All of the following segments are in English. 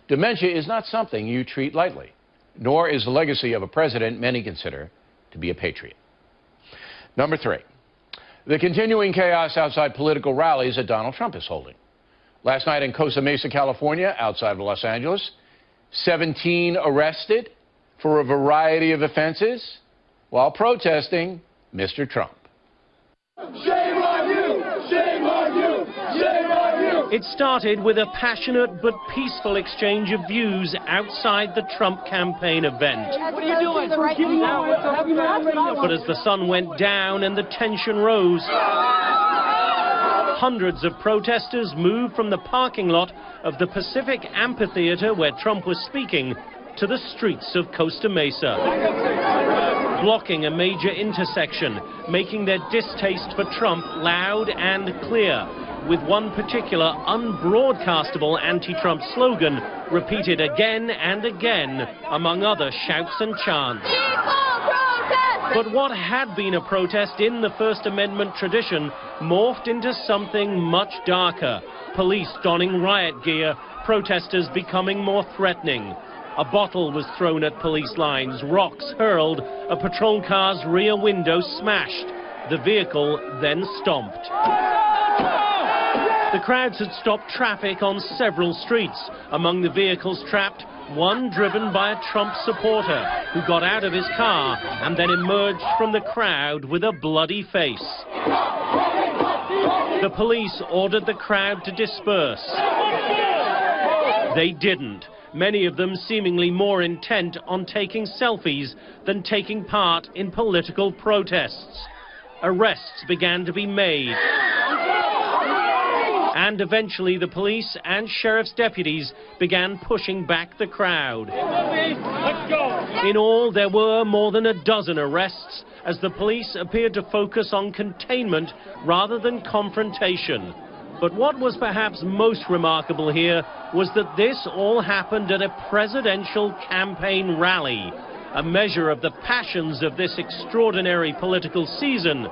dementia is not something you treat lightly, nor is the legacy of a president many consider to be a patriot. Number 3, the continuing chaos outside political rallies that Donald Trump is holding. Last night in Costa Mesa, California, outside of Los Angeles, 17 arrested for a variety of offenses while protesting Mr. Trump. Shame on you! Shame on you! Shame on you! It started with a passionate but peaceful exchange of views outside the Trump campaign event. What are you doing? But as the sun went down and the tension rose, hundreds of protesters moved from the parking lot of the Pacific Amphitheater where Trump was speaking to the streets of Costa Mesa, blocking a major intersection, making their distaste for Trump loud and clear, with one particular unbroadcastable anti-Trump slogan repeated again and again, among other shouts and chants. But what had been a protest in the First Amendment tradition morphed into something much darker. Police donning riot gear, protesters becoming more threatening. A bottle was thrown at police lines, rocks hurled, a patrol car's rear window smashed. The vehicle then stomped. The crowds had stopped traffic on several streets. Among the vehicles trapped, one driven by a Trump supporter who got out of his car and then emerged from the crowd with a bloody face. The police ordered the crowd to disperse. They didn't, many of them seemingly more intent on taking selfies than taking part in political protests. Arrests began to be made. And eventually the police and sheriff's deputies began pushing back the crowd. In all, there were more than a dozen arrests as the police appeared to focus on containment rather than confrontation. But what was perhaps most remarkable here was that this all happened at a presidential campaign rally, a measure of the passions of this extraordinary political season,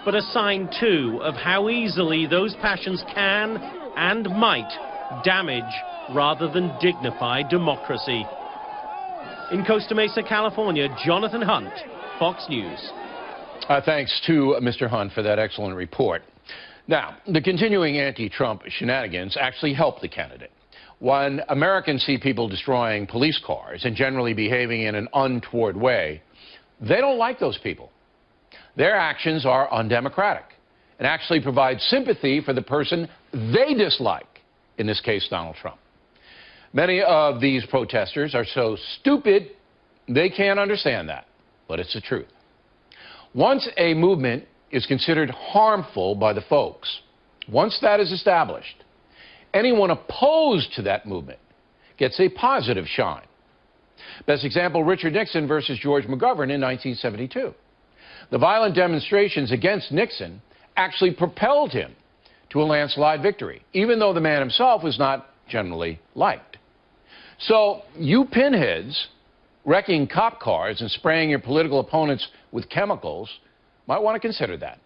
but a sign, too, of how easily those passions can and might damage rather than dignify democracy. In Costa Mesa, California, Jonathan Hunt, Fox News. Thanks to Mr. Hunt for that excellent report. Now, the continuing anti-Trump shenanigans actually help the candidate. When Americans see people destroying police cars and generally behaving in an untoward way, they don't like those people. Their actions are undemocratic and actually provide sympathy for the person they dislike, in this case, Donald Trump. Many of these protesters are so stupid they can't understand that, but it's the truth. Once a movement is considered harmful by the folks, once that is established, anyone opposed to that movement gets a positive shine. Best example, Richard Nixon versus George McGovern in 1972. The violent demonstrations against Nixon actually propelled him to a landslide victory, even though the man himself was not generally liked. So you pinheads wrecking cop cars and spraying your political opponents with chemicals might want to consider that.